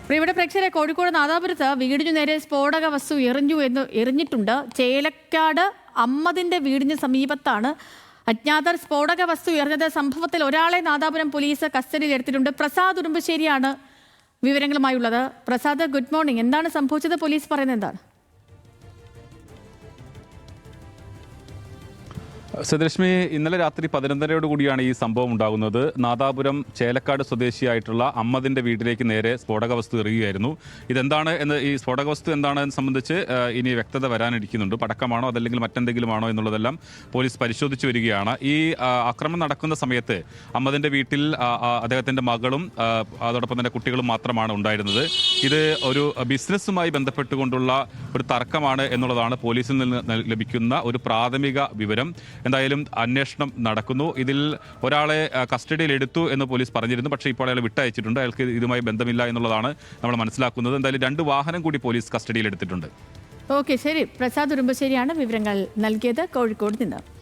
പ്രിയപ്പെട്ട പ്രേക്ഷകരെ, കോഴിക്കോട് നാദാപുരത്ത് വീടിനു നേരെ സ്ഫോടക വസ്തു എറിഞ്ഞിട്ടുണ്ട്. ചേലക്കാട് അമ്മദിന്റെ വീടിന് സമീപത്താണ് അജ്ഞാതർ സ്ഫോടക വസ്തു എറിഞ്ഞത്. സംഭവത്തിൽ ഒരാളെ നാദാപുരം പോലീസ് കസ്റ്റഡിയിൽ എടുത്തിട്ടുണ്ട്. പ്രസാദ് ഉടുമ്പശ്ശേരിയാണ് വിവരങ്ങളുമായുള്ളത്. Prasad, good morning. എന്താണ് സംഭവിച്ചത്? പോലീസ് പറയുന്നത് എന്താണ്? സദലക്ഷ്മി, ഇന്നലെ രാത്രി 11:30 കൂടിയാണ് ഈ സംഭവം ഉണ്ടാകുന്നത്. നാദാപുരം ചേലക്കാട് സ്വദേശിയായിട്ടുള്ള അമ്മദിന്റെ വീട്ടിലേക്ക് നേരെ സ്ഫോടക വസ്തു എറിയുകയായിരുന്നു. ഇതെന്താണ് എന്ന്, ഈ സ്ഫോടക വസ്തു എന്താണെന്ന് സംബന്ധിച്ച് ഇനി വ്യക്തത വരാനിരിക്കുന്നുണ്ട്. പടക്കമാണോ അതല്ലെങ്കിൽ മറ്റെന്തെങ്കിലും ആണോ എന്നുള്ളതെല്ലാം പോലീസ് പരിശോധിച്ചു വരികയാണ്. ഈ ആക്രമണം നടക്കുന്ന സമയത്ത് അമ്മദിന്റെ വീട്ടിൽ അദ്ദേഹത്തിന്റെ മകളും അതോടൊപ്പം തന്നെ കുട്ടികളും മാത്രമാണ് ഉണ്ടായിരുന്നത്. ഇത് ഒരു ബിസിനസ്സുമായി ബന്ധപ്പെട്ടുകൊണ്ടുള്ള ഒരു തർക്കമാണ് എന്നുള്ളതാണ് പോലീസിൽ നിന്ന് ലഭിക്കുന്ന ഒരു പ്രാഥമിക വിവരം. എന്തായാലും അന്വേഷണം നടക്കുന്നു. ഇതിൽ ഒരാളെ കസ്റ്റഡിയിൽ എടുത്തു എന്ന് പോലീസ് പറഞ്ഞിരുന്നു. പക്ഷേ ഇപ്പോൾ അയാൾ വിട്ടയച്ചിട്ടുണ്ട്. അയാൾക്ക് ഇതുമായി ബന്ധമില്ല എന്നുള്ളതാണ് നമ്മൾ മനസ്സിലാക്കുന്നത്. എന്തായാലും 2 വാഹനം കൂടി പോലീസ് കസ്റ്റഡിയിൽ എടുത്തിട്ടുണ്ട്. ഓക്കെ, ശരി. പ്രസാദ് ഉടുമ്പശ്ശേരിയാണ് വിവരങ്ങൾ നൽകിയത് കോഴിക്കോട് നിന്ന്.